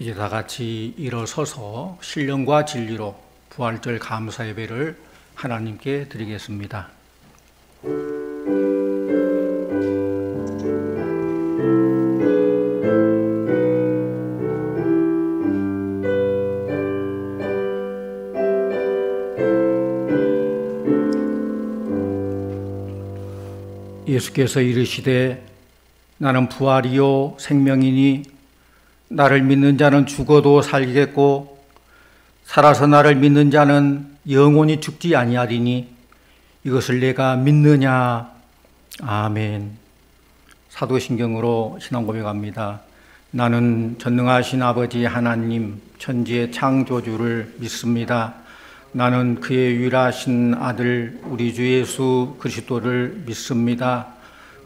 이제 다 같이 일어서서 신령과 진리로 부활절 감사 예배를 하나님께 드리겠습니다. 예수께서 이르시되 나는 부활이요 생명이니 나를 믿는 자는 죽어도 살겠고 살아서 나를 믿는 자는 영원히 죽지 아니하리니 이것을 내가 믿느냐. 아멘. 사도신경으로 신앙 고백합니다. 나는 전능하신 아버지 하나님 천지의 창조주를 믿습니다. 나는 그의 유일하신 아들 우리 주 예수 그리스도를 믿습니다.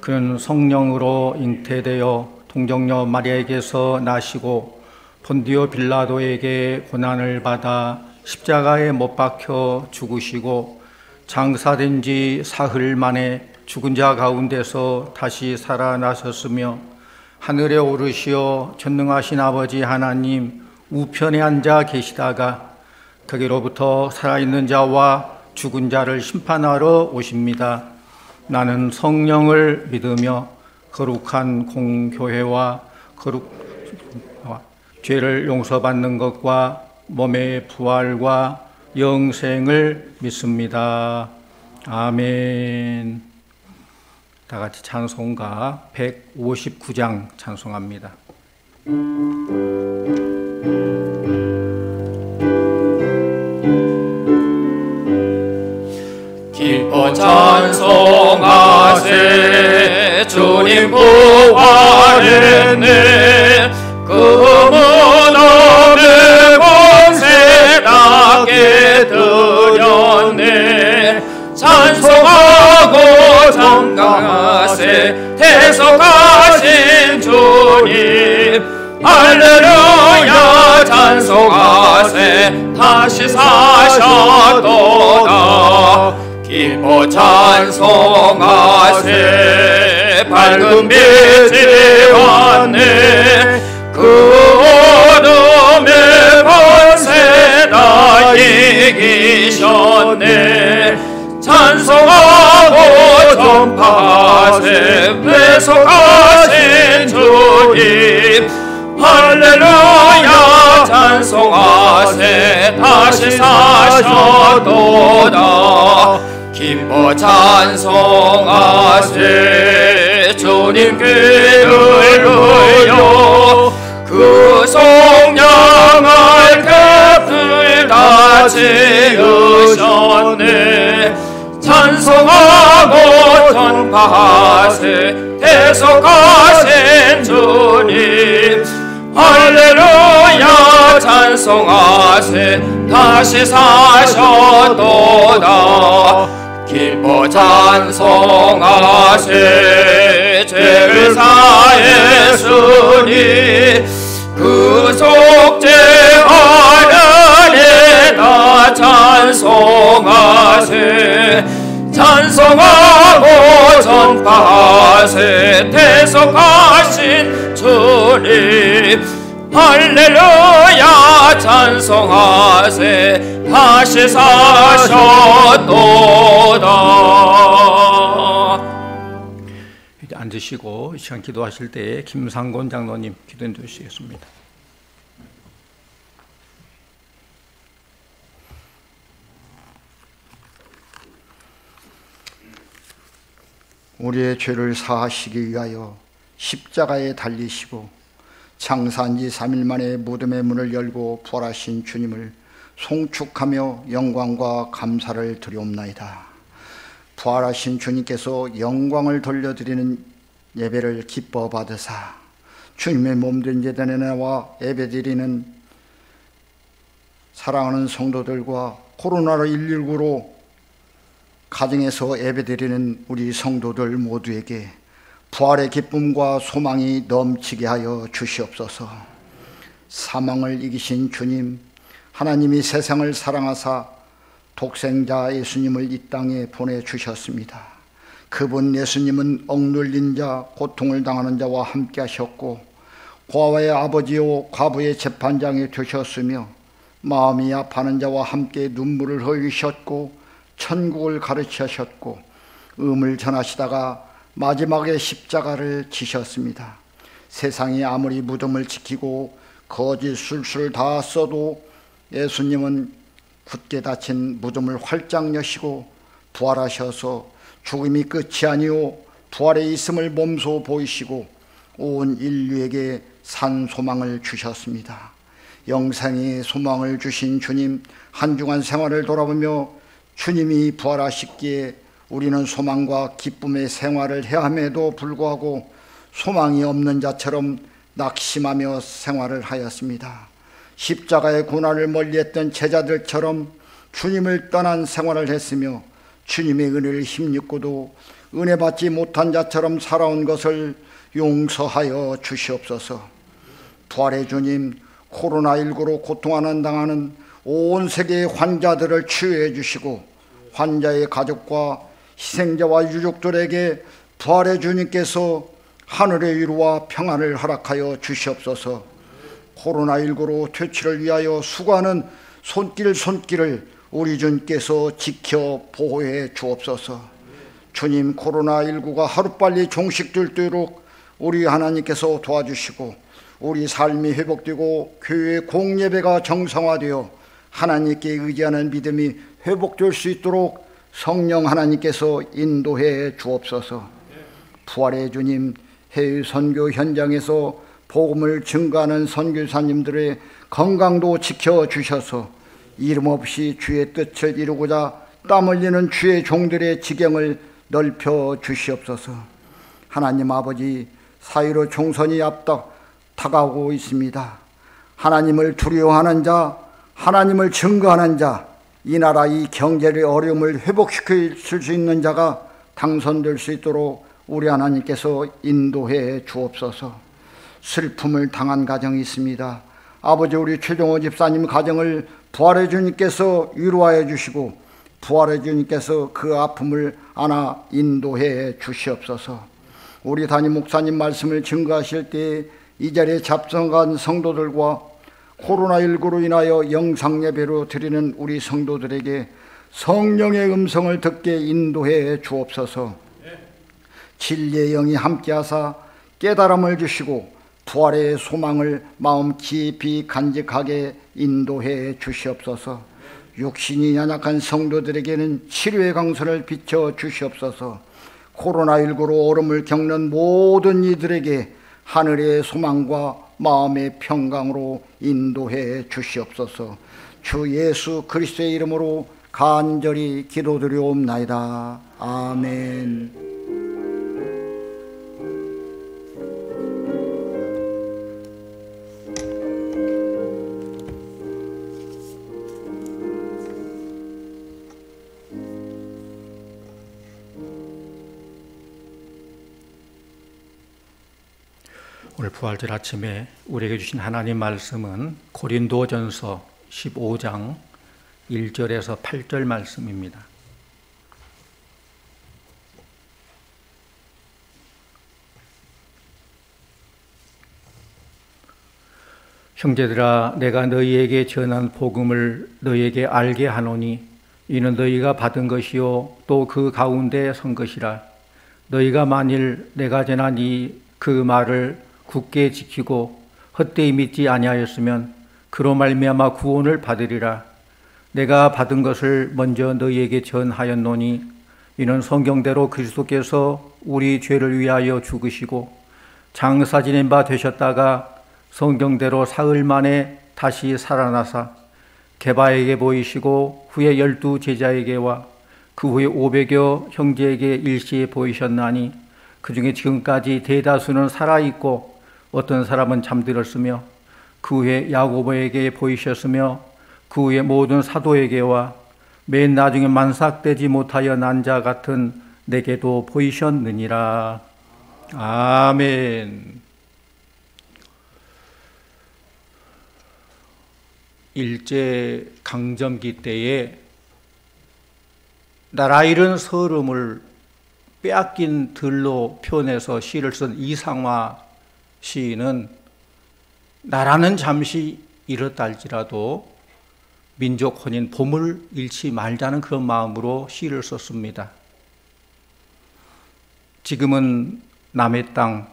그는 성령으로 잉태되어 동정녀 마리아에게서 나시고 본디오 빌라도에게 고난을 받아 십자가에 못 박혀 죽으시고 장사된 지 사흘 만에 죽은 자 가운데서 다시 살아나셨으며 하늘에 오르시어 전능하신 아버지 하나님 우편에 앉아 계시다가 거기로부터 살아있는 자와 죽은 자를 심판하러 오십니다. 나는 성령을 믿으며 거룩한 공교회와 죄를 용서받는 것과 몸의 부활과 영생을 믿습니다. 아멘. 다 같이 찬송가 159장 찬송합니다. 기뻐 찬송하세 주님 부활했네 그 무덤의 권세 나게 드렸네 찬송하고 장가하세 대속하신 주님 할렐루야 찬송하세 다시 사셨도다 기뻐 찬송하세 밝은 빛이 왔네 그 어둠의 권세 다 이기셨네 찬송하고 전파하세 대속하신 주님 할렐루야 찬송하세 다시 사셨도다 기뻐 찬송하세 주님 귀를 누여 그 속량할 값을 다 지으셨네 찬송하고 전파하세 대속하신 주님 할렐루야 찬송하세 다시 사셨도다 기뻐 찬송하세 죄를 사했으니 그 속죄하려다 찬송하세 찬송하고 전파하세 대속하신 주님 할렐루야 찬송하세 다시 사셨도다. 이제 앉으시고 이 시간 기도하실 때에 김상곤 장로님 기도해 주시겠습니다. 우리의 죄를 사하시기 위하여 십자가에 달리시고 장사한 지 3일 만에 무덤의 문을 열고 부활하신 주님을 송축하며 영광과 감사를 드리옵나이다. 부활하신 주님께서 영광을 돌려드리는 예배를 기뻐 받으사 주님의 몸된 제단에 나와 예배드리는 사랑하는 성도들과 코로나 119로 가정에서 예배드리는 우리 성도들 모두에게 부활의 기쁨과 소망이 넘치게 하여 주시옵소서. 사망을 이기신 주님, 하나님이 세상을 사랑하사 독생자 예수님을 이 땅에 보내주셨습니다. 그분 예수님은 억눌린 자, 고통을 당하는 자와 함께 하셨고 고아와의 아버지요 과부의 재판장이 되셨으며 마음이 아파하는 자와 함께 눈물을 흘리셨고 천국을 가르치셨고 음을 전하시다가 마지막에 십자가를 지셨습니다. 세상이 아무리 무덤을 지키고 거짓 술수를 다 써도 예수님은 굳게 닫힌 무덤을 활짝 여시고 부활하셔서 죽음이 끝이 아니요 부활의 있음을 몸소 보이시고 온 인류에게 산 소망을 주셨습니다. 영생의 소망을 주신 주님, 한 주간 생활을 돌아보며 주님이 부활하시기에 우리는 소망과 기쁨의 생활을 해야 함에도 불구하고 소망이 없는 자처럼 낙심하며 생활을 하였습니다. 십자가의 고난을 멀리했던 제자들처럼 주님을 떠난 생활을 했으며 주님의 은혜를 힘입고도 은혜 받지 못한 자처럼 살아온 것을 용서하여 주시옵소서. 부활의 주님, 코로나19로 고통하는 당하는 온 세계의 환자들을 치유해 주시고 환자의 가족과 희생자와 유족들에게 부활의 주님께서 하늘의 위로와 평안을 허락하여 주시옵소서. 코로나19로 퇴치를 위하여 수고하는 손길을 우리 주님께서 지켜 보호해 주옵소서. 주님, 코로나19가 하루빨리 종식되도록 우리 하나님께서 도와주시고 우리 삶이 회복되고 교회의 공예배가 정상화되어 하나님께 의지하는 믿음이 회복될 수 있도록 성령 하나님께서 인도해 주옵소서. 부활의 주님, 해외 선교 현장에서 복음을 증거하는 선교사님들의 건강도 지켜주셔서 이름 없이 주의 뜻을 이루고자 땀 흘리는 주의 종들의 지경을 넓혀 주시옵소서. 하나님 아버지, 사이로 총선이 다가오고 있습니다. 하나님을 두려워하는 자, 하나님을 증거하는 자, 이 나라 이 경제의 어려움을 회복시킬 수 있는 자가 당선될 수 있도록 우리 하나님께서 인도해 주옵소서. 슬픔을 당한 가정이 있습니다. 아버지, 우리 최종호 집사님 가정을 부활의 주님께서 위로하여 주시고 부활의 주님께서 그 아픔을 안아 인도해 주시옵소서. 우리 담임 목사님 말씀을 증거하실 때 이 자리에 잡성한 성도들과 코로나19로 인하여 영상예배로 드리는 우리 성도들에게 성령의 음성을 듣게 인도해 주옵소서. 진리의 영이 함께하사 깨달음을 주시고 부활의 소망을 마음 깊이 간직하게 인도해 주시옵소서. 육신이 연약한 성도들에게는 치료의 강선을 비춰 주시옵소서. 코로나19로 어려움을 겪는 모든 이들에게 하늘의 소망과 마음의 평강으로 인도해 주시옵소서. 주 예수 그리스도의 이름으로 간절히 기도드리옵나이다. 아멘. 오늘 부활절 아침에 우리에게 주신 하나님 말씀은 고린도전서 15장 1절에서 8절 말씀입니다. 형제들아, 내가 너희에게 전한 복음을 너희에게 알게 하노니 이는 너희가 받은 것이요 또 그 가운데 선 것이라. 너희가 만일 내가 전한 그 말을 굳게 지키고 헛되이 믿지 아니하였으면 그로 말미암아 구원을 받으리라. 내가 받은 것을 먼저 너희에게 전하였노니 이는 성경대로 그리스도께서 우리 죄를 위하여 죽으시고 장사 지낸 바 되셨다가 성경대로 사흘 만에 다시 살아나사 게바에게 보이시고 후에 12 제자에게와 그 후에 500여 형제에게 일시에 보이셨나니 그 중에 지금까지 대다수는 살아있고 어떤 사람은 잠들었으며 그 후에 야고보에게 보이셨으며 그 후에 모든 사도에게와 맨 나중에 만삭되지 못하여 난 자 같은 내게도 보이셨느니라. 아멘. 일제 강점기 때에 나라 잃은 서름을 빼앗긴 들로 표현해서 시를 쓴 이상화 시인은 나라는 잠시 이렇다 할지라도 민족 혼인 봄을 잃지 말자는 그런 마음으로 시를 썼습니다. 지금은 남의 땅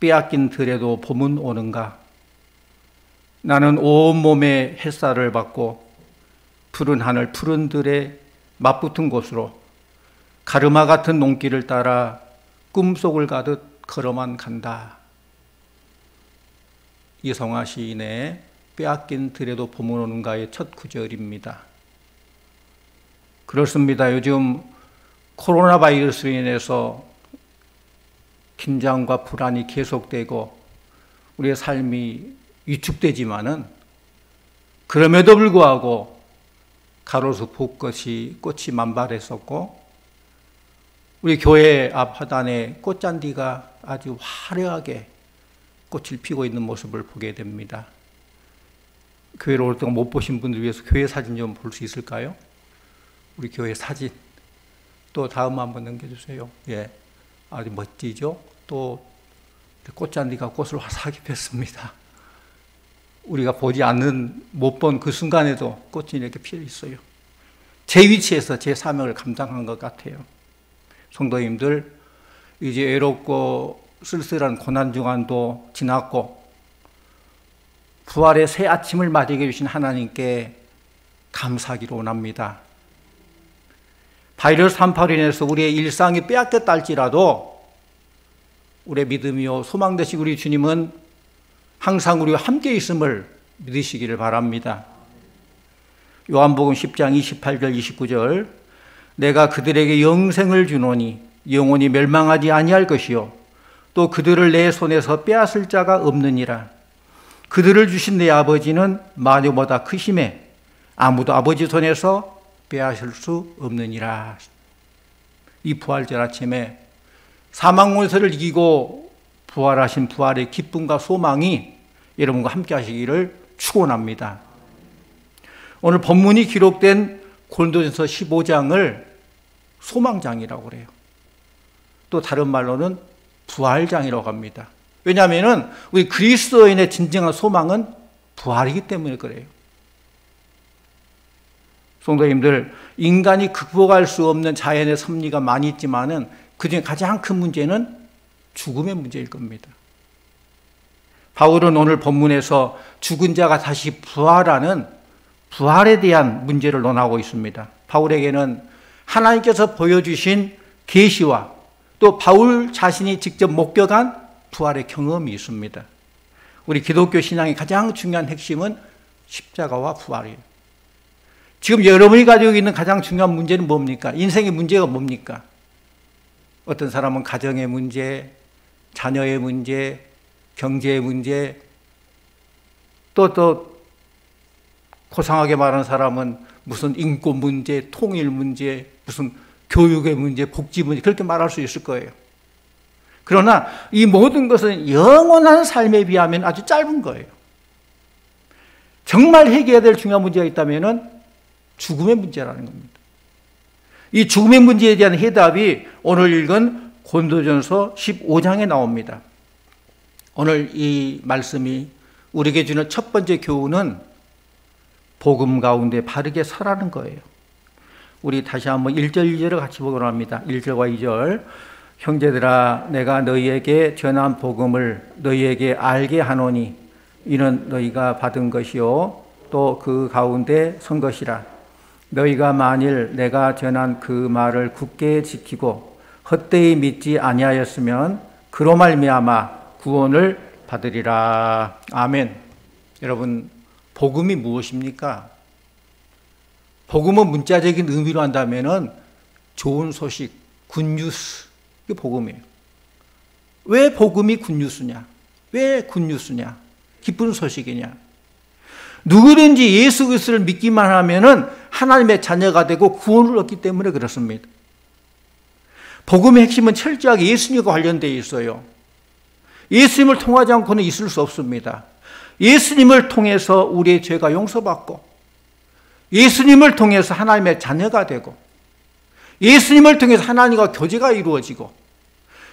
빼앗긴 들에도 봄은 오는가? 나는 온몸에 햇살을 받고 푸른 하늘 푸른 들에 맞붙은 곳으로 가르마 같은 농길을 따라 꿈속을 가듯 걸어만 간다. 이성화 시인의 빼앗긴 들에도 봄은 오는가의 첫 구절입니다. 그렇습니다. 요즘 코로나 바이러스로 인해서 긴장과 불안이 계속되고 우리의 삶이 위축되지만은 그럼에도 불구하고 가로수 벚꽃이 꽃이 만발했었고 우리 교회 앞 화단에 꽃잔디가 아주 화려하게 꽃을 피고 있는 모습을 보게 됩니다. 교회를 오랫동안 못 보신 분들 위해서 교회 사진 좀 볼 수 있을까요? 우리 교회 사진. 또 다음 한번 넘겨주세요. 예, 아주 멋지죠? 또 꽃잔디가 꽃을 화사하게 폈습니다. 우리가 보지 않는, 못 본 그 순간에도 꽃이 이렇게 피어 있어요. 제 위치에서 제 사명을 감당한 것 같아요. 성도님들, 이제 외롭고 쓸쓸한 고난주간도 지났고 부활의 새 아침을 맞이해 주신 하나님께 감사하기로 원합니다. 바이러스 한파로 인해서 우리의 일상이 빼앗겼다 할지라도 우리의 믿음이요 소망 되시고 우리 주님은 항상 우리와 함께 있음을 믿으시기를 바랍니다. 요한복음 10장 28절 29절 내가 그들에게 영생을 주노니 영원히 멸망하지 아니할 것이요 또 그들을 내 손에서 빼앗을 자가 없느니라. 그들을 주신 내 아버지는 마녀보다 크심에 아무도 아버지 손에서 빼앗을 수 없느니라. 이 부활절 아침에 사망 원세를 이기고 부활하신 부활의 기쁨과 소망이 여러분과 함께 하시기를 축원합니다. 오늘 본문이 기록된 고린도전서 15장을 소망장이라고 그래요. 또 다른 말로는 부활장이라고 합니다. 왜냐하면 우리 그리스도인의 진정한 소망은 부활이기 때문에 그래요. 성도님들, 인간이 극복할 수 없는 자연의 섭리가 많이 있지만은 그중에 가장 큰 문제는 죽음의 문제일 겁니다. 바울은 오늘 본문에서 죽은 자가 다시 부활하는 부활에 대한 문제를 논하고 있습니다. 바울에게는 하나님께서 보여주신 계시와 또 바울 자신이 직접 목격한 부활의 경험이 있습니다. 우리 기독교 신앙의 가장 중요한 핵심은 십자가와 부활이에요. 지금 여러분이 가지고 있는 가장 중요한 문제는 뭡니까? 인생의 문제가 뭡니까? 어떤 사람은 가정의 문제, 자녀의 문제, 경제의 문제, 또 고상하게 말하는 사람은 무슨 인권 문제, 통일 문제, 무슨 교육의 문제, 복지 문제 그렇게 말할 수 있을 거예요. 그러나 이 모든 것은 영원한 삶에 비하면 아주 짧은 거예요. 정말 해결해야 될 중요한 문제가 있다면 죽음의 문제라는 겁니다. 이 죽음의 문제에 대한 해답이 오늘 읽은 고린도전서 15장에 나옵니다. 오늘 이 말씀이 우리에게 주는 첫 번째 교훈은 복음 가운데 바르게 서라는 거예요. 우리 다시 한번 1절 2절을 같이 보기로 합니다. 1절과 2절. 형제들아 내가 너희에게 전한 복음을 너희에게 알게 하노니 이는 너희가 받은 것이요 또 그 가운데 선 것이라. 너희가 만일 내가 전한 그 말을 굳게 지키고 헛되이 믿지 아니하였으면 그로 말미암아 구원을 받으리라. 아멘. 여러분, 복음이 무엇입니까? 복음은 문자적인 의미로 한다면은 좋은 소식, 굿뉴스, 이게 복음이에요. 왜 복음이 굿뉴스냐? 왜 굿뉴스냐? 기쁜 소식이냐? 누구든지 예수 그리스도를 믿기만 하면은 하나님의 자녀가 되고 구원을 얻기 때문에 그렇습니다. 복음의 핵심은 철저하게 예수님과 관련되어 있어요. 예수님을 통하지 않고는 있을 수 없습니다. 예수님을 통해서 우리의 죄가 용서받고 예수님을 통해서 하나님의 자녀가 되고 예수님을 통해서 하나님과 교제가 이루어지고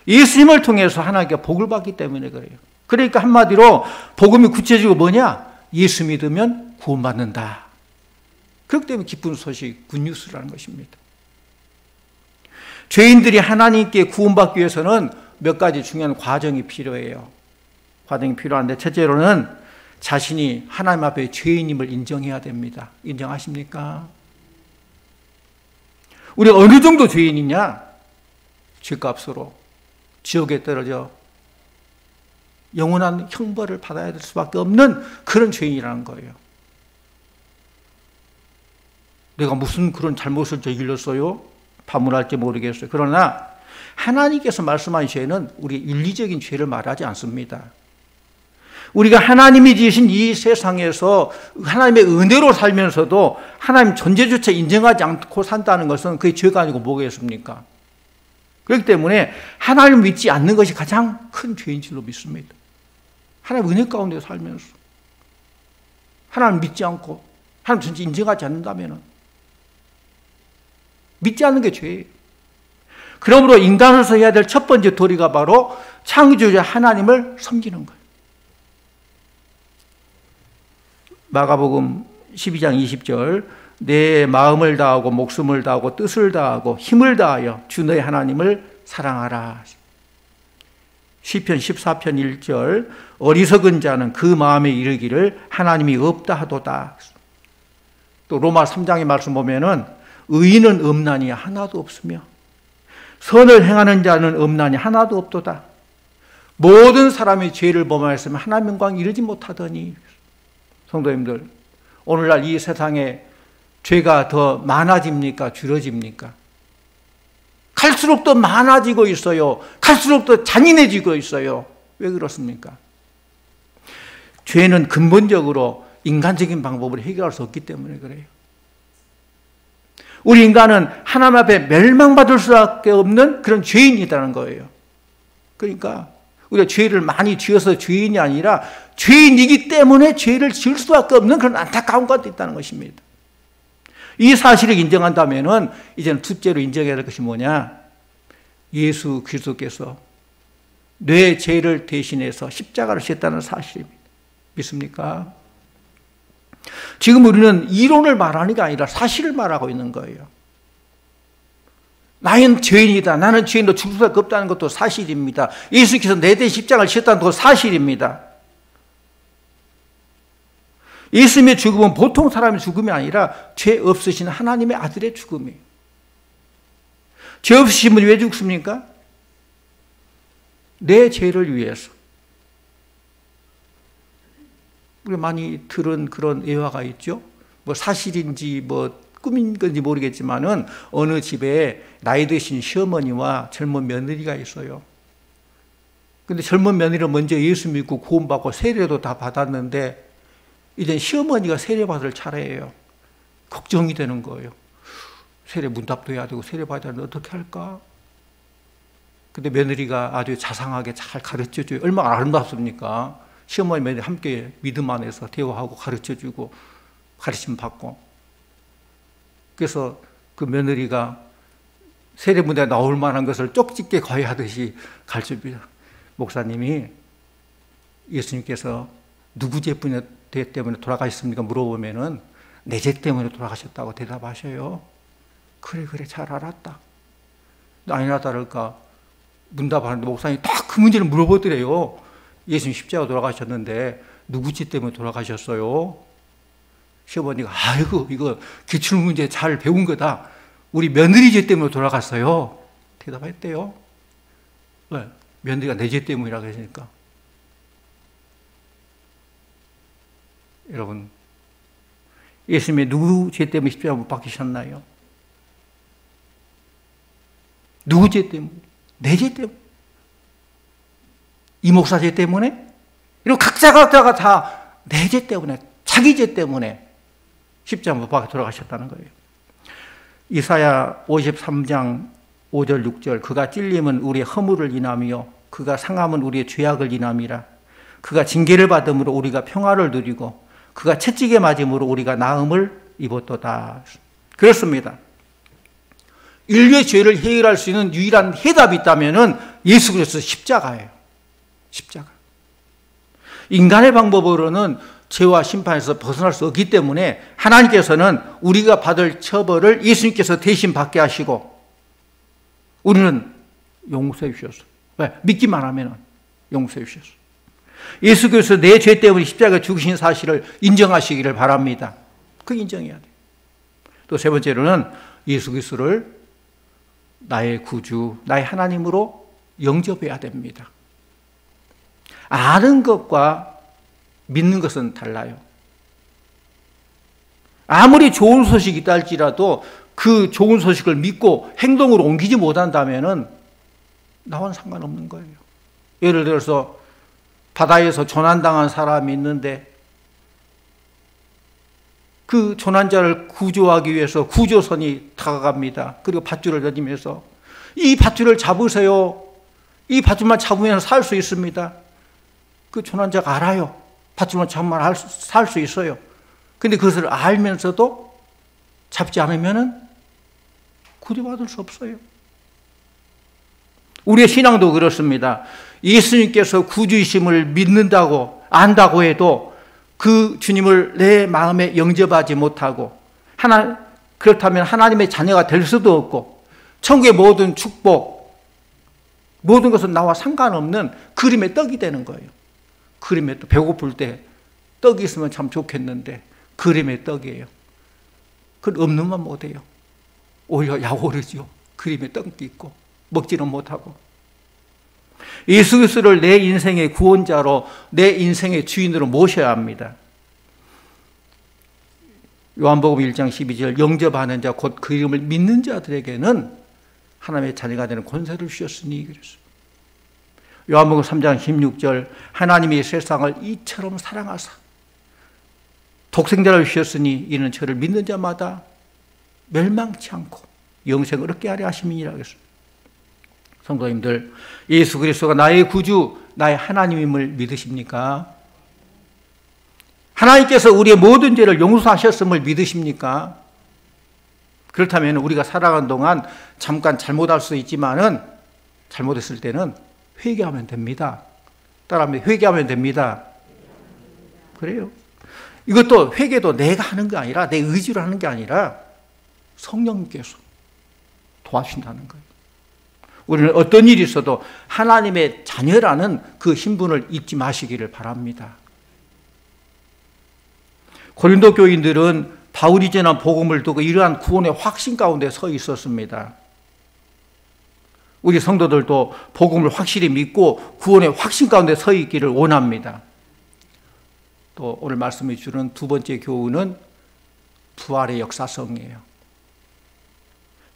예수님을 통해서 하나님께 복을 받기 때문에 그래요. 그러니까 한마디로 복음이 구체적으로 뭐냐? 예수 믿으면 구원받는다. 그렇기 때문에 기쁜 소식, 굿뉴스라는 것입니다. 죄인들이 하나님께 구원받기 위해서는 몇 가지 중요한 과정이 필요해요. 과정이 필요한데 첫째로는 자신이 하나님 앞에 죄인임을 인정해야 됩니다. 인정하십니까? 우리 어느 정도 죄인이냐? 죄값으로 지옥에 떨어져 영원한 형벌을 받아야 될 수밖에 없는 그런 죄인이라는 거예요. 내가 무슨 그런 잘못을 저질렀어요? 파문할지 모르겠어요. 그러나 하나님께서 말씀하신 죄는 우리 윤리적인 죄를 말하지 않습니다. 우리가 하나님이 지으신 이 세상에서 하나님의 은혜로 살면서도 하나님 존재조차 인정하지 않고 산다는 것은 그게 죄가 아니고 뭐겠습니까? 그렇기 때문에 하나님을 믿지 않는 것이 가장 큰 죄인 줄로 믿습니다. 하나님 은혜 가운데 살면서 하나님 믿지 않고 하나님 존재 인정하지 않는다면 믿지 않는 게 죄예요. 그러므로 인간으로서 해야 될 첫 번째 도리가 바로 창조자 하나님을 섬기는 거예요. 마가복음 12장 20절 내 마음을 다하고 목숨을 다하고 뜻을 다하고 힘을 다하여 주 너의 하나님을 사랑하라. 시편 14편 1절 어리석은 자는 그 마음에 이르기를 하나님이 없다 하도다. 또 로마 3장의 말씀 보면은 의인은 없나니 하나도 없으며 선을 행하는 자는 없나니 하나도 없도다. 모든 사람이 죄를 범하였으면 하나님 영광 이르지 못하더니. 성도님들, 오늘날 이 세상에 죄가 더 많아집니까? 줄어집니까? 갈수록 더 많아지고 있어요. 갈수록 더 잔인해지고 있어요. 왜 그렇습니까? 죄는 근본적으로 인간적인 방법으로 해결할 수 없기 때문에 그래요. 우리 인간은 하나님 앞에 멸망받을 수밖에 없는 그런 죄인이라는 거예요. 그러니까 우리가 죄를 많이 지어서 죄인이 아니라 죄인이기 때문에 죄를 지을 수밖에 없는 그런 안타까운 것도 있다는 것입니다. 이 사실을 인정한다면 이제는 둘째로 인정해야 할 것이 뭐냐? 예수 그리스도께서 내 죄를 대신해서 십자가를 지었다는 사실입니다. 믿습니까? 지금 우리는 이론을 말하는 게 아니라 사실을 말하고 있는 거예요. 나는 죄인이다. 나는 죄인으로 죽을 수밖에 없다는 것도 사실입니다. 예수께서 내 대신 십자가를 지었다는 것도 사실입니다. 예수님의 죽음은 보통 사람의 죽음이 아니라 죄 없으신 하나님의 아들의 죽음이에요. 죄 없으신 분이 왜 죽습니까? 내 죄를 위해서. 우리 많이 들은 그런 예화가 있죠. 뭐 사실인지 뭐 꿈인 건지 모르겠지만은 어느 집에 나이 드신 시어머니와 젊은 며느리가 있어요. 근데 젊은 며느리는 먼저 예수 믿고 구원받고 세례도 다 받았는데 이제 시어머니가 세례 받을 차례예요. 걱정이 되는 거예요. 세례 문답도 해야 되고 세례 받아야 되는데 어떻게 할까? 근데 며느리가 아주 자상하게 잘 가르쳐줘요. 얼마나 아름답습니까? 시어머니 며느리 함께 믿음 안에서 대화하고 가르쳐주고 가르침 받고. 그래서 그 며느리가 세례문에 나올 만한 것을 쪽집게 과외하듯이 가르쳐줍니다. 목사님이 예수님께서 누구 죄 때문에 돌아가셨습니까? 물어보면은 내 죄 때문에 돌아가셨다고 대답하셔요. 그래 잘 알았다. 아니나 다를까 문답하는데 목사님이 딱 그 문제를 물어보더래요. 예수님 십자가 돌아가셨는데 누구 죄 때문에 돌아가셨어요? 시어머니가 아이고 이거 기출문제 잘 배운 거다. 우리 며느리 죄 때문에 돌아갔어요. 대답했대요. 왜? 며느리가 내 죄 때문이라고 했으니까. 여러분, 예수님이 누구 죄 때문에 십자가 못 박히셨나요? 누구 죄 때문에? 내 죄 때문에? 이 목사 죄 때문에? 이런 각자가 다 내 죄 때문에, 자기 죄 때문에 십자가 못 박혀 돌아가셨다는 거예요. 이사야 53장 5절 6절 그가 찔림은 우리의 허물을 인하며 그가 상함은 우리의 죄악을 인함이라. 그가 징계를 받음으로 우리가 평화를 누리고 그가 채찍에 맞음으로 우리가 나음을 입었도다. 그렇습니다. 인류의 죄를 해결할 수 있는 유일한 해답이 있다면 예수 그리스도 십자가예요. 십자가. 인간의 방법으로는 죄와 심판에서 벗어날 수 없기 때문에 하나님께서는 우리가 받을 처벌을 예수님께서 대신 받게 하시고 우리는 용서해 주셨어요. 왜? 믿기만 하면 용서해 주셨어요. 예수께서 내 죄 때문에 십자가에 죽으신 사실을 인정하시기를 바랍니다. 그 인정해야 돼요. 또 세 번째로는 예수 그리스도를 나의 구주, 나의 하나님으로 영접해야 됩니다. 아는 것과 믿는 것은 달라요. 아무리 좋은 소식이 있다 할지라도 그 좋은 소식을 믿고 행동으로 옮기지 못한다면 나와는 상관없는 거예요. 예를 들어서 바다에서 조난당한 사람이 있는데 그 조난자를 구조하기 위해서 구조선이 다가갑니다. 그리고 밧줄을 던지면서 이 밧줄을 잡으세요. 이 밧줄만 잡으면 살 수 있습니다. 그 조난자가 알아요. 밧줄만 잡으면 살 수 있어요. 근데 그것을 알면서도 잡지 않으면 구제받을 수 없어요. 우리의 신앙도 그렇습니다. 예수님께서 구주이심을 믿는다고 안다고 해도 그 주님을 내 마음에 영접하지 못하고 그렇다면 하나님의 자녀가 될 수도 없고 천국의 모든 축복 모든 것은 나와 상관없는 그림의 떡이 되는 거예요. 그림의 떡, 배고플 때 떡이 있으면 참 좋겠는데 그림의 떡이에요. 그건 없는 만 못해요. 오히려 약오르죠. 그림의 떡이 있고 먹지는 못하고. 예수 그리스도를 내 인생의 구원자로 내 인생의 주인으로 모셔야 합니다. 요한복음 1장 12절 영접하는 자 곧 그 이름을 믿는 자들에게는 하나님의 자녀가 되는 권세를 주셨으니 그랬어요. 요한복음 3장 16절 하나님이 세상을 이처럼 사랑하사 독생자를 주셨으니 이는 저를 믿는 자마다 멸망치 않고 영생을 얻게 하려 하심이니라 그랬어요. 성도님들, 예수 그리스도가 나의 구주, 나의 하나님임을 믿으십니까? 하나님께서 우리의 모든 죄를 용서하셨음을 믿으십니까? 그렇다면 우리가 살아가는 동안 잠깐 잘못할 수 있지만은 잘못했을 때는 회개하면 됩니다. 따라하면 회개하면 됩니다. 그래요. 이것도 회개도 내가 하는 게 아니라 내 의지로 하는 게 아니라 성령님께서 도와주신다는 거예요. 우리는 어떤 일이 있어도 하나님의 자녀라는 그 신분을 잊지 마시기를 바랍니다. 고린도 교인들은 바울이 전한 복음을 두고 이러한 구원의 확신 가운데 서 있었습니다. 우리 성도들도 복음을 확실히 믿고 구원의 확신 가운데 서 있기를 원합니다. 또 오늘 말씀해 주는 두 번째 교훈은 부활의 역사성이에요.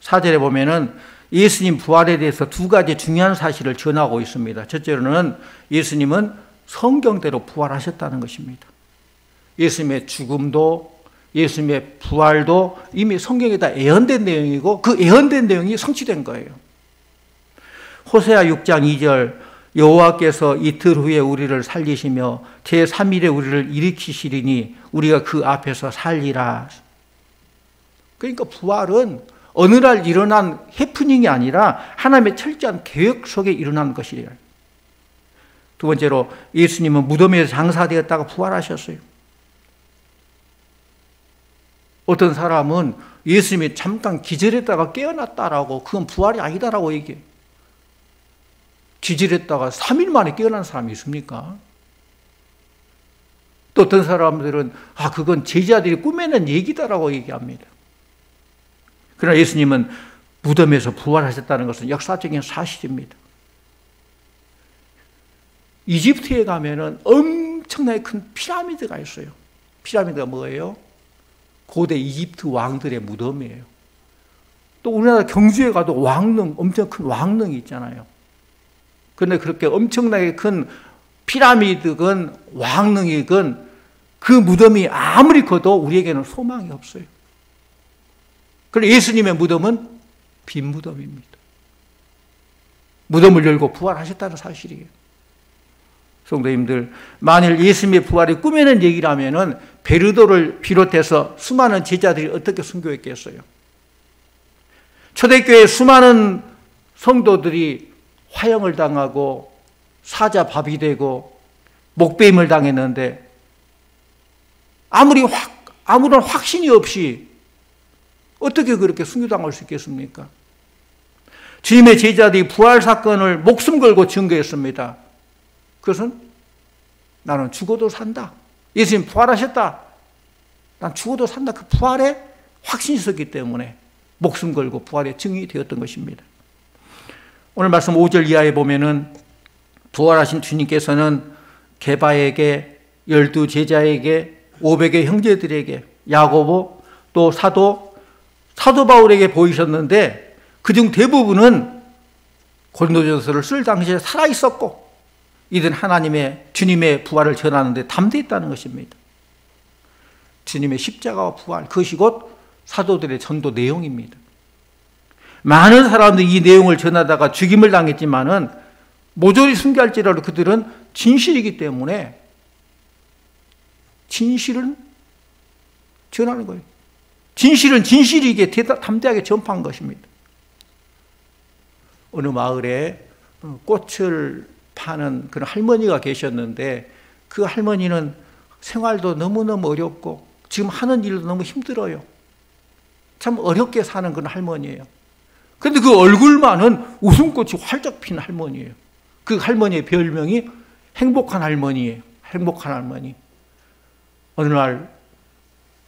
4절에 보면은 예수님 부활에 대해서 두 가지 중요한 사실을 전하고 있습니다. 첫째로는 예수님은 성경대로 부활하셨다는 것입니다. 예수님의 죽음도 예수님의 부활도 이미 성경에 다 예언된 내용이고 그 예언된 내용이 성취된 거예요. 호세아 6장 2절 여호와께서 이틀 후에 우리를 살리시며 제3일에 우리를 일으키시리니 우리가 그 앞에서 살리라. 그러니까 부활은 어느 날 일어난 해프닝이 아니라 하나님의 철저한 계획 속에 일어난 것이에요. 두 번째로 예수님은 무덤에서 장사되었다가 부활하셨어요. 어떤 사람은 예수님이 잠깐 기절했다가 깨어났다라고 그건 부활이 아니다라고 얘기해요. 기절했다가 3일 만에 깨어난 사람이 있습니까? 또 어떤 사람들은 그건 제자들이 꾸며낸 얘기다라고 얘기합니다. 그러나 예수님은 무덤에서 부활하셨다는 것은 역사적인 사실입니다. 이집트에 가면은 엄청나게 큰 피라미드가 있어요. 피라미드가 뭐예요? 고대 이집트 왕들의 무덤이에요. 또 우리나라 경주에 가도 왕릉, 엄청 큰 왕릉이 있잖아요. 그런데 그렇게 엄청나게 큰 피라미드건 왕릉이건 그 무덤이 아무리 커도 우리에게는 소망이 없어요. 그런데 예수님의 무덤은 빈 무덤입니다. 무덤을 열고 부활하셨다는 사실이에요. 성도님들, 만일 예수님의 부활이 꾸며낸 얘기라면은 베르도를 비롯해서 수많은 제자들이 어떻게 순교했겠어요? 초대교회 수많은 성도들이 화형을 당하고 사자밥이 되고 목배임을 당했는데 아무런 확신이 없이 어떻게 그렇게 순교당할 수 있겠습니까? 주님의 제자들이 부활 사건을 목숨 걸고 증거했습니다. 그것은 나는 죽어도 산다. 예수님 부활하셨다. 난 죽어도 산다. 그 부활에 확신이 있었기 때문에 목숨 걸고 부활의 증인이 되었던 것입니다. 오늘 말씀 5절 이하에 보면은 부활하신 주님께서는 게바에게, 12 제자에게, 500의 형제들에게, 야고보, 또 사도 바울에게 보이셨는데 그중 대부분은 고린도전서를 쓸 당시에 살아있었고 이들은 주님의 부활을 전하는데 담대했다는 것입니다. 주님의 십자가와 부활, 그것이 곧 사도들의 전도 내용입니다. 많은 사람들이 이 내용을 전하다가 죽임을 당했지만은 모조리 순교할지라도 그들은 진실이기 때문에 진실은 전하는 거예요. 진실은 진실이게 담대하게 전파한 것입니다. 어느 마을에 꽃을 파는 그런 할머니가 계셨는데 그 할머니는 생활도 너무너무 어렵고 지금 하는 일도 너무 힘들어요. 참 어렵게 사는 그런 할머니예요. 그런데 그 얼굴만은 웃음꽃이 활짝 핀 할머니예요. 그 할머니의 별명이 행복한 할머니예요. 행복한 할머니. 어느 날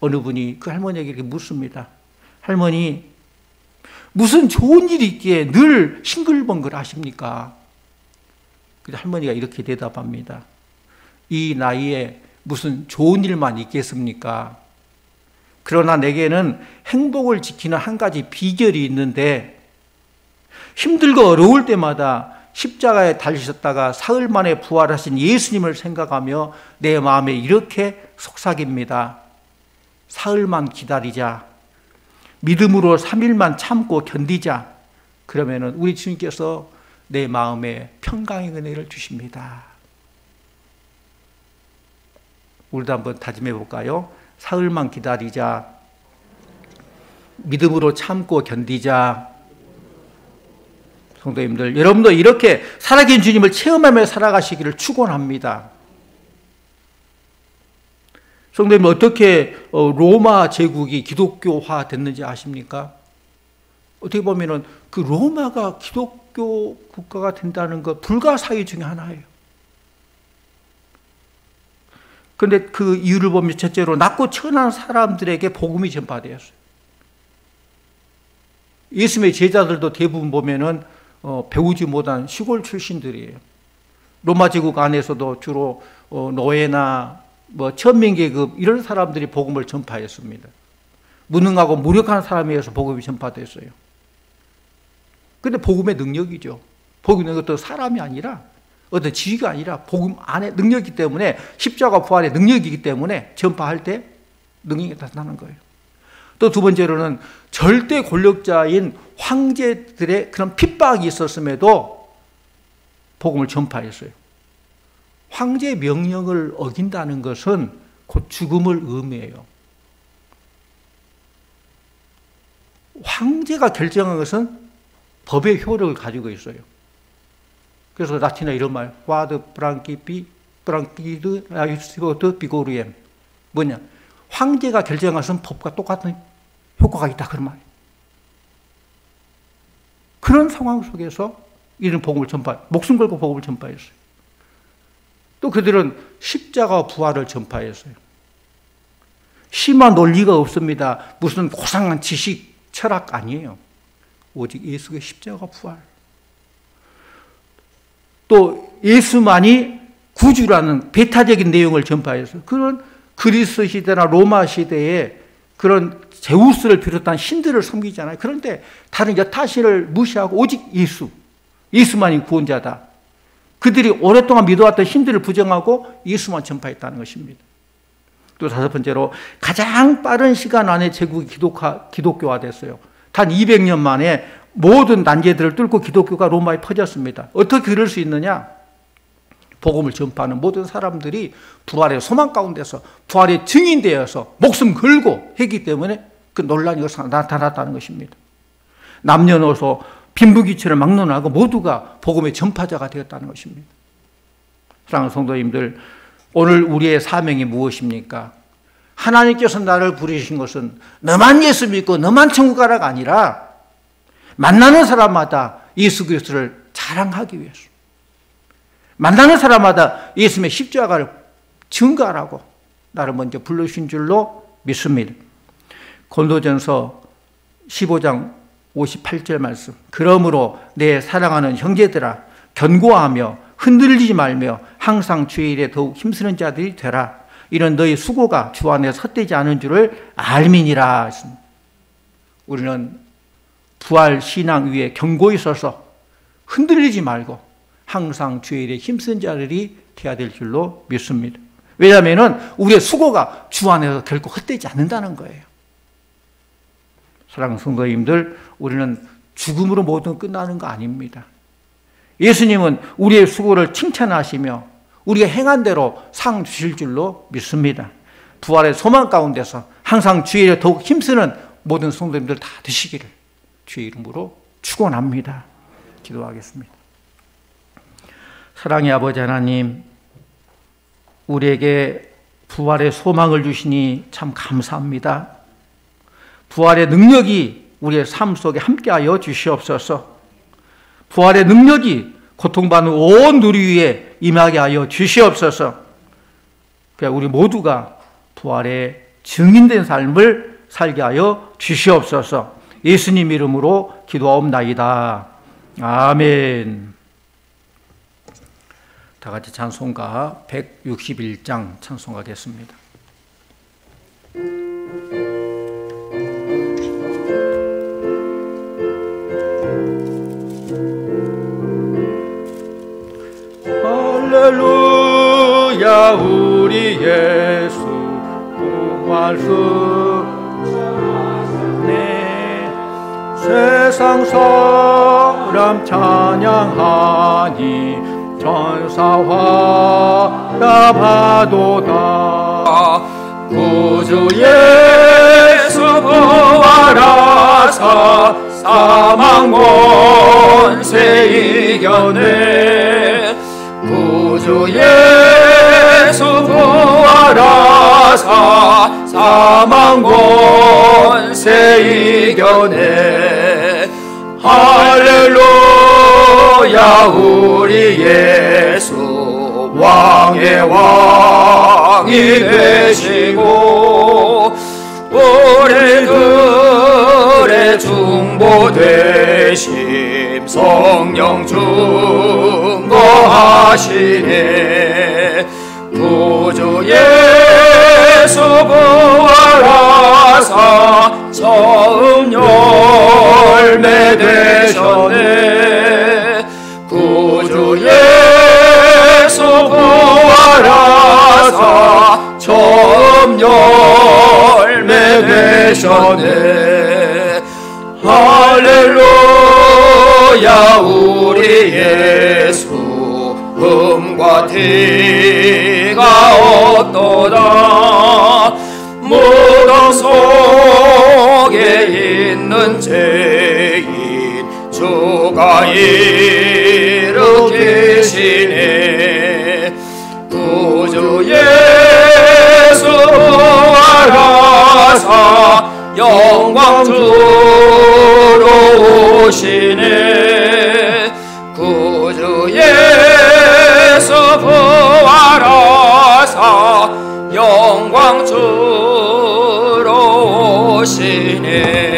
어느 분이 그 할머니에게 이렇게 묻습니다. 할머니, 무슨 좋은 일이 있기에 늘 싱글벙글 하십니까? 그래서 할머니가 이렇게 대답합니다. 이 나이에 무슨 좋은 일만 있겠습니까? 그러나 내게는 행복을 지키는 한 가지 비결이 있는데 힘들고 어려울 때마다 십자가에 달리셨다가 사흘 만에 부활하신 예수님을 생각하며 내 마음에 이렇게 속삭입니다. 사흘만 기다리자. 믿음으로 3일만 참고 견디자. 그러면은 우리 주님께서 내 마음에 평강의 은혜를 주십니다. 우리도 한번 다짐해 볼까요? 사흘만 기다리자. 믿음으로 참고 견디자. 성도님들, 여러분도 이렇게 살아계신 주님을 체험하며 살아가시기를 축원합니다. 성도님, 어떻게 로마 제국이 기독교화 됐는지 아십니까? 어떻게 보면은 그 로마가 기독교 국가가 된다는 것 불가사의 중에 하나예요. 그런데 그 이유를 보면 첫째로 낮고 천한 사람들에게 복음이 전파되었어요. 예수님의 제자들도 대부분 보면은 배우지 못한 시골 출신들이에요. 로마 제국 안에서도 주로 노예나 천민계급 이런 사람들이 복음을 전파했습니다. 무능하고 무력한 사람에 의해서 복음이 전파됐어요. 그런데 복음의 능력이죠. 복음의 능력도 사람이 아니라 어떤 지위가 아니라 복음 안에 능력이기 때문에 십자가 부활의 능력이기 때문에 전파할 때 능력이 나타나는 거예요. 또 두 번째로는 절대 권력자인 황제들의 그런 핍박이 있었음에도 복음을 전파했어요. 황제의 명령을 어긴다는 것은 곧 죽음을 의미해요. 황제가 결정한 것은 법의 효력을 가지고 있어요. 그래서 라틴어 이런 말, 과드 브랑키드 라이스고드 비고르엠, 뭐냐? 황제가 결정한 것은 법과 똑같은 효과가 있다 그런 말이에요. 그런 상황 속에서 이런 복음을 목숨 걸고 복음을 전파했어요. 또 그들은 십자가 부활을 전파했어요. 심한 논리가 없습니다. 무슨 고상한 지식, 철학 아니에요. 오직 예수의 십자가 부활. 또 예수만이 구주라는 배타적인 내용을 전파해서 그런 그리스 시대나 로마 시대에 그런 제우스를 비롯한 신들을 섬기잖아요. 그런데 다른 여타신을 무시하고 오직 예수만이 구원자다. 그들이 오랫동안 믿어왔던 신들을 부정하고 예수만 전파했다는 것입니다. 또 다섯 번째로 가장 빠른 시간 안에 제국이 기독교화됐어요. 단 200년 만에 모든 난제들을 뚫고 기독교가 로마에 퍼졌습니다. 어떻게 그럴 수 있느냐? 복음을 전파하는 모든 사람들이 부활의 소망 가운데서 부활의 증인되어서 목숨 걸고 했기 때문에 그 논란이 나타났다는 것입니다. 남녀노소 빈부귀천을 막론하고 모두가 복음의 전파자가 되었다는 것입니다. 사랑하는 성도님들, 오늘 우리의 사명이 무엇입니까? 하나님께서 나를 부르신 것은 너만 예수 믿고 너만 천국 가라가 아니라 만나는 사람마다 예수 그리스도를 자랑하기 위해서, 만나는 사람마다 예수님의 십자가를 증거하라고 나를 먼저 불러주신 줄로 믿습니다. 고린도전서 15장 58절 말씀. 그러므로 내 사랑하는 형제들아, 견고하며 흔들리지 말며 항상 주의 일에 더욱 힘쓰는 자들이 되라. 이런 너희 수고가 주 안에서 헛되지 않은 줄을 알미니라. 우리는 부활 신앙 위에 견고히 서서 흔들리지 말고 항상 주의 일에 힘쓴 자들이 되어야 될 줄로 믿습니다. 왜냐하면 우리의 수고가 주 안에서 결코 헛되지 않는다는 거예요. 사랑하는 성도님들, 우리는 죽음으로 모든 끝나는 거 아닙니다. 예수님은 우리의 수고를 칭찬하시며 우리가 행한 대로 상 주실 줄로 믿습니다. 부활의 소망 가운데서 항상 주의 일에 더욱 힘쓰는 모든 성도님들 다 되시기를 주의 이름으로 축원합니다. 기도하겠습니다. 사랑의 아버지 하나님, 우리에게 부활의 소망을 주시니 참 감사합니다. 부활의 능력이 우리의 삶 속에 함께하여 주시옵소서. 부활의 능력이 고통받는 온 누리 위에 임하게 하여 주시옵소서. 우리 모두가 부활의 증인된 삶을 살게 하여 주시옵소서. 예수님 이름으로 기도하옵나이다. 아멘. 다 같이 찬송가 161장 찬송하겠습니다. 할렐루야, 우리 예수 부활하셨네. 세상 사람 찬양하니 천사와 나바도다. 구주 예수 부활하사 사망 권세 이겨내. 구주 예수 부활하사 사망 권세 이겨내. 할렐루야, 우리 예수 왕의 왕이 되시고 우리들의 중보 되심 성령 증거하시네. 구주 예수 부활하사 처음 열매 되셨네. 구주 예수 부활하사 처음 열매 되셨네. 할렐루야, 우리 예수 흠과 티가 없도다. 무덤 속에 있는 죄인 주가 일으키시네. 구주 예수 부활하사 영광 주로 오시네. 구주 예수 부활하사 영광 주로 오시네.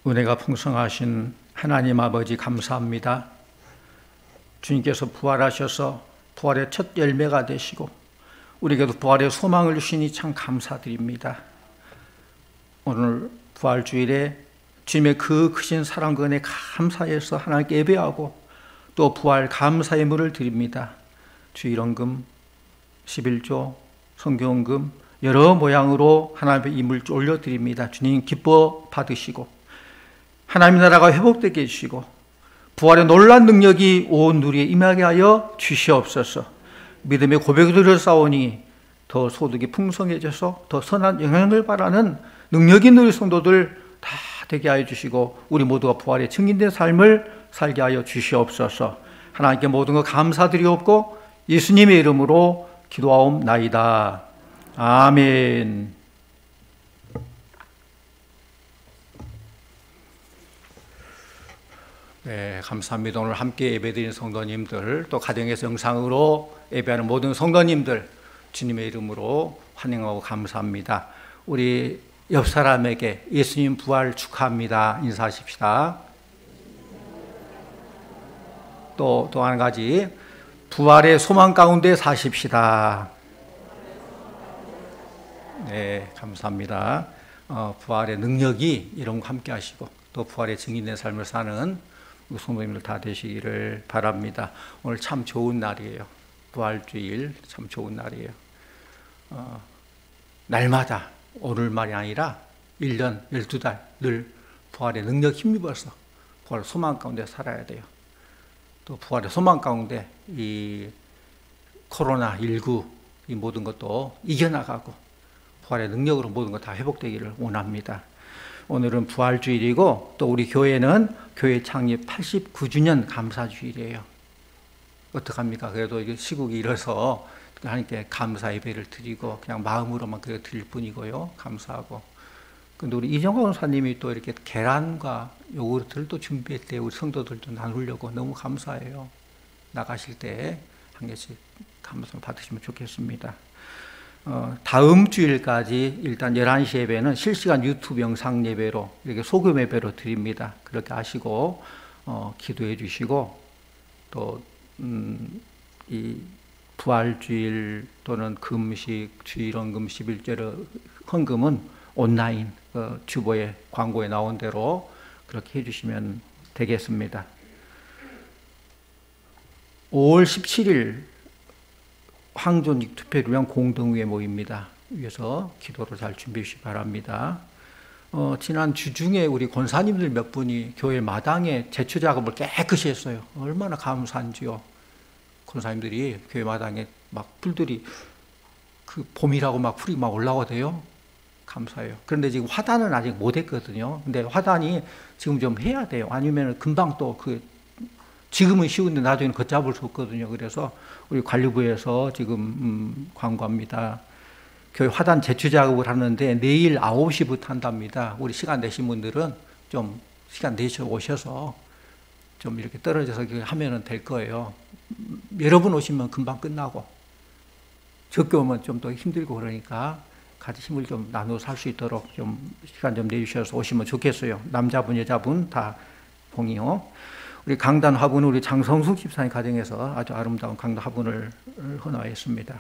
은혜가 풍성하신 하나님 아버지 감사합니다. 주님께서 부활하셔서 부활의 첫 열매가 되시고 우리에게도 부활의 소망을 주시니 참 감사드립니다. 오늘 부활주일에 주님의 그 크신 사랑과 은혜 감사해서 하나님께 예배하고 또 부활 감사의 물을 드립니다. 주일원금, 11조, 성경원금 여러 모양으로 하나님의 이 물 올려드립니다. 주님 기뻐 받으시고 하나님의 나라가 회복되게 해주시고 부활의 놀라운 능력이 온 누리에 임하게 하여 주시옵소서. 믿음의 고백을 드렸사오니 더 소득이 풍성해져서 더 선한 영향을 바라는 능력 있는 우리 성도들 다 되게 하여 주시고 우리 모두가 부활의 증인된 삶을 살게 하여 주시옵소서. 하나님께 모든 것 감사드리옵고 예수님의 이름으로 기도하옵나이다. 아멘. 네, 감사합니다. 오늘 함께 예배드린 성도님들, 또 가정에서 영상으로 예배하는 모든 성도님들 주님의 이름으로 환영하고 감사합니다. 우리 옆 사람에게 예수님 부활 축하합니다. 인사하십시다. 또 한 가지, 부활의 소망 가운데 사십시다. 네, 감사합니다. 부활의 능력이 이런 거 함께 하시고 또 부활의 증인된 삶을 사는 성도님들 다 되시기를 바랍니다. 오늘 참 좋은 날이에요. 부활주일 참 좋은 날이에요. 날마다 오늘만이 아니라 1년, 12달 늘 부활의 능력 힘입어서 부활 소망 가운데 살아야 돼요. 또 부활의 소망 가운데 이 코로나19 이 모든 것도 이겨나가고 부활의 능력으로 모든 것 다 회복되기를 원합니다. 오늘은 부활주일이고 또 우리 교회는 교회 창립 89주년 감사주일이에요. 어떡합니까? 그래도 이게 시국이 이래서 하나님께 감사 예배를 드리고 그냥 마음으로만 그래 드릴 뿐이고요. 감사하고. 근데 우리 이정화 원사님이 또 이렇게 계란과 요구르트를 또 준비했대요. 우리 성도들도 나누려고 너무 감사해요. 나가실 때 한 개씩 감사 받으시면 좋겠습니다. 다음 주일까지 일단 11시 예배는 실시간 유튜브 영상 예배로 이렇게 소금 예배로 드립니다. 그렇게 하시고 기도해 주시고 또 이 부활주일 또는 금식, 주일헌금, 11제로 헌금은 온라인 주보에 광고에 나온 대로 그렇게 해주시면 되겠습니다. 5월 17일 황존직 투표를 위한 공동의회 모입니다. 위해서 기도를 잘 준비해 주시기 바랍니다. 지난 주중에 우리 권사님들 몇 분이 교회 마당에 제초 작업을 깨끗이 했어요. 얼마나 감사한지요. 권사님들이 교회 마당에 막 풀들이 그 봄이라고 막 풀이 막 올라오대요. 감사해요. 그런데 지금 화단은 아직 못 했거든요. 근데 화단이 지금 좀 해야 돼요. 아니면 금방 또 지금은 쉬운데 나중에는 걷잡을 수 없거든요. 그래서 우리 관리부에서 지금 광고합니다. 교회 화단 제초 작업을 하는데 내일 9시부터 한답니다. 우리 시간 되신 분들은 좀 시간 내셔 오셔서 좀 이렇게 떨어져서 하면은 될 거예요. 여러분 오시면 금방 끝나고 적게 오면 좀 더 힘들고 그러니까 같이 힘을 좀 나눠서 할 수 있도록 좀 시간 좀 내주셔서 오시면 좋겠어요. 남자분, 여자분 다 동의요. 우리 강단 화분 우리 장성숙 집사님 가정에서 아주 아름다운 강단 화분을 헌화했습니다.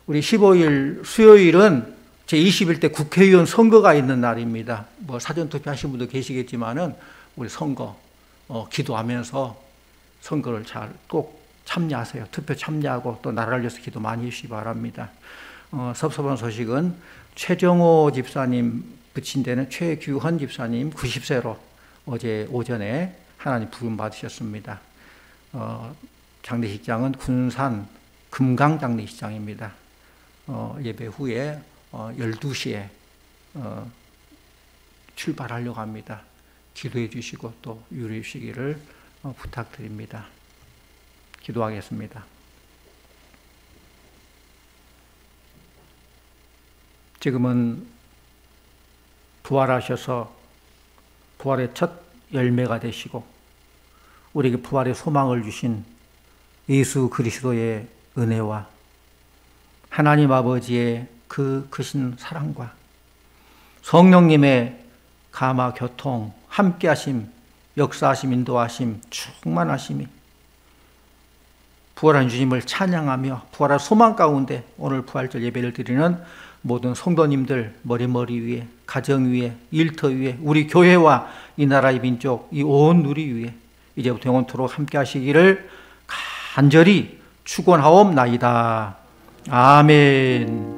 우리 15일 수요일은 제21대 국회의원 선거가 있는 날입니다. 뭐 사전투표 하신 분도 계시겠지만은 우리 선거 기도하면서 선거를 잘 꼭 참여하세요. 투표 참여하고 또 나라를 위해서 기도 많이 해주시기 바랍니다. 섭섭한 소식은 최정호 집사님 부친 데는 최규헌 집사님 90세로 어제 오전에 하나님 부름 받으셨습니다. 장례식장은 군산 금강 장례식장입니다. 예배 후에 12시에 출발하려고 합니다. 기도해 주시고 또 유의해 주시기를 부탁드립니다. 기도하겠습니다. 지금은 부활하셔서 부활의 첫 열매가 되시고 우리에게 부활의 소망을 주신 예수 그리스도의 은혜와 하나님 아버지의 그 크신 사랑과 성령님의 감화 교통 함께하심 역사하심 인도하심 충만하심이 부활한 주님을 찬양하며 부활한 소망 가운데 오늘 부활절 예배를 드리는 모든 성도님들 머리 위에 가정 위에 일터 위에 우리 교회와 이 나라의 민족 이 온 누리 위에 이제부터 영원토록 함께 하시기를 간절히 축원하옵나이다. 아멘.